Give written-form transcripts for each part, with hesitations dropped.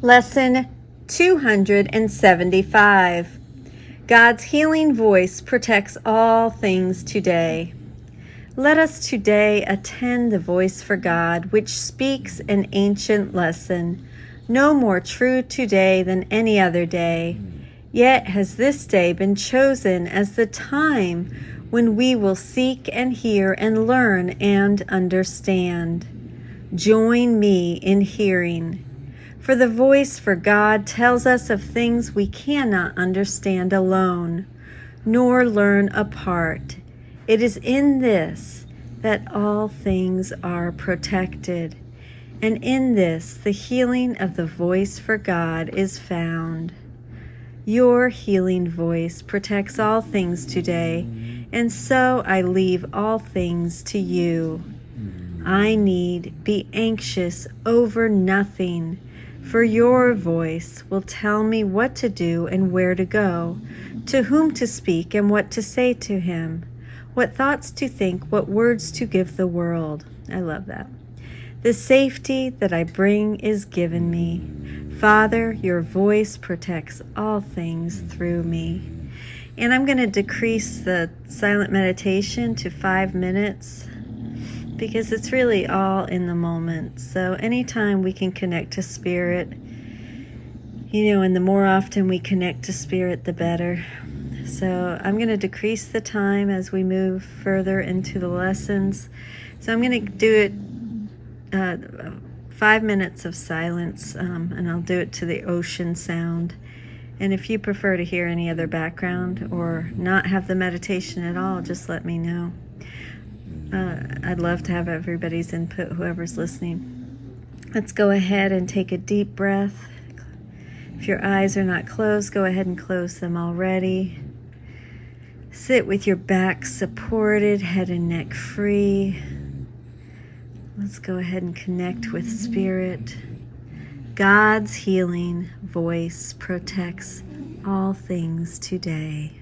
Lesson 275. God's healing voice protects all things today. Let us today attend the voice for God, which speaks an ancient lesson, no more true today than any other day. Yet has this day been chosen as the time when we will seek and hear and learn and understand. Join me in hearing. For the voice for God tells us of things we cannot understand alone, nor learn apart. It is in this that all things are protected, and in this the healing of the voice for God is found. Your healing voice protects all things today, and so I leave all things to you. I need be anxious over nothing, for your voice will tell me what to do and where to go, to whom to speak and what to say to him, what thoughts to think, what words to give the world. I love that. The safety that I bring is given me. Father, your voice protects all things through me. And I'm going to decrease the silent meditation to 5 minutes, because it's really all in the moment. So anytime we can connect to spirit, and the more often we connect to spirit, the better. So I'm going to decrease the time as we move further into the lessons. So I'm going to do it 5 minutes of silence, and I'll do it to the ocean sound. And if you prefer to hear any other background or not have the meditation at all, just let me know. I'd love to have everybody's input, whoever's listening. Let's go ahead and take a deep breath. If your eyes are not closed, go ahead and close them already. Sit with your back supported, head and neck free. Let's go ahead and connect with spirit. God's healing voice protects all things today.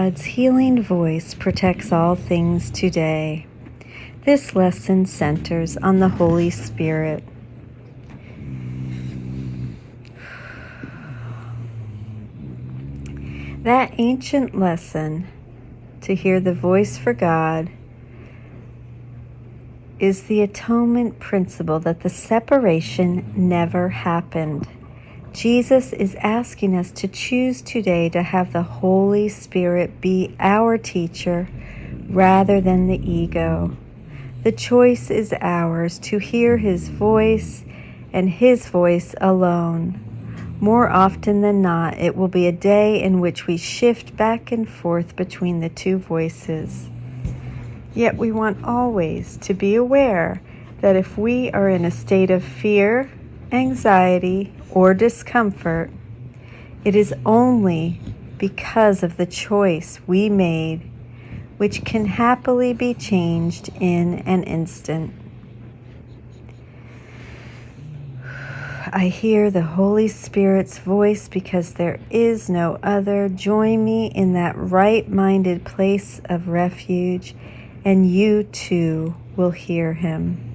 God's healing voice protects all things today. This lesson centers on the Holy Spirit. That ancient lesson, to hear the voice for God, is the atonement principle that the separation never happened. Jesus is asking us to choose today to have the Holy Spirit be our teacher rather than the ego. The choice is ours to hear His voice and His voice alone. More often than not, it will be a day in which we shift back and forth between the two voices. Yet we want always to be aware that if we are in a state of fear, anxiety, or discomfort, it is only because of the choice we made, which can happily be changed in an instant. I hear the Holy Spirit's voice because there is no other. Join me in that right-minded place of refuge, and you too will hear Him.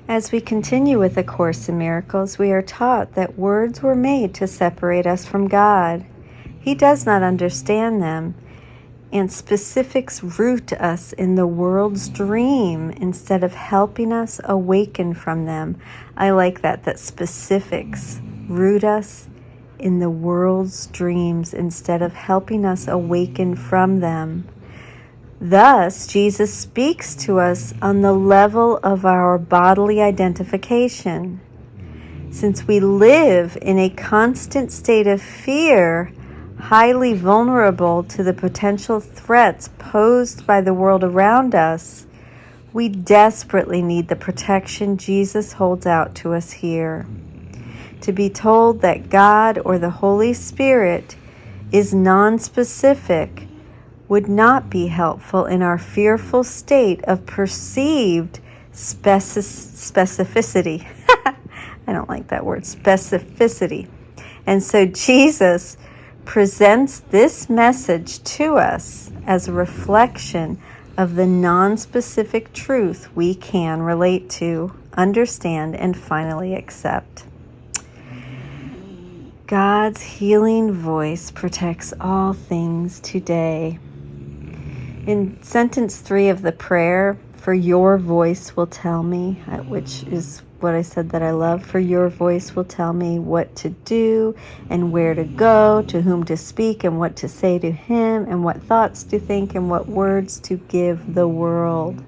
As we continue with A Course in Miracles, we are taught that words were made to separate us from God. He does not understand them, and specifics root us in the world's dream instead of helping us awaken from them. I like that specifics root us in the world's dreams instead of helping us awaken from them. Thus, Jesus speaks to us on the level of our bodily identification. Since we live in a constant state of fear, highly vulnerable to the potential threats posed by the world around us, we desperately need the protection Jesus holds out to us here. To be told that God or the Holy Spirit is non-specific would not be helpful in our fearful state of perceived specificity. I don't like that word, specificity. And so Jesus presents this message to us as a reflection of the non-specific truth we can relate to, understand, and finally accept. God's healing voice protects all things today. In sentence 3 of the prayer, "For your voice will tell me," which is what I said that I love, "For your voice will tell me what to do and where to go, to whom to speak and what to say to him, and what thoughts to think and what words to give the world."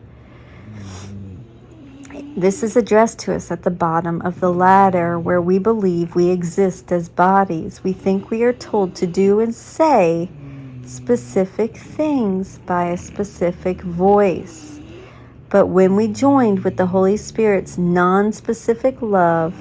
This is addressed to us at the bottom of the ladder where we believe we exist as bodies. We think we are told to do and say specific things by a specific voice. But when we joined with the Holy Spirit's non-specific love,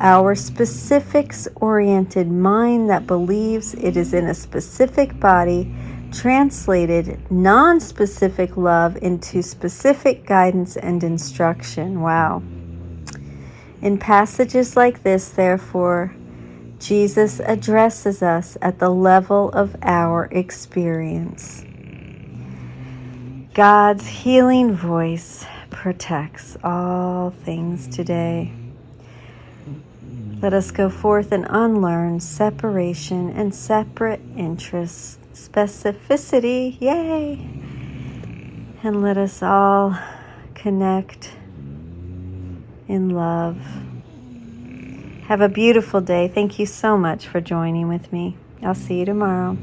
our specifics-oriented mind that believes it is in a specific body translated non-specific love into specific guidance and instruction. Wow. In passages like this, therefore, Jesus addresses us at the level of our experience. God's healing voice protects all things today. Let us go forth and unlearn separation and separate interests, specificity, yay! And let us all connect in love. Have a beautiful day. Thank you so much for joining with me. I'll see you tomorrow.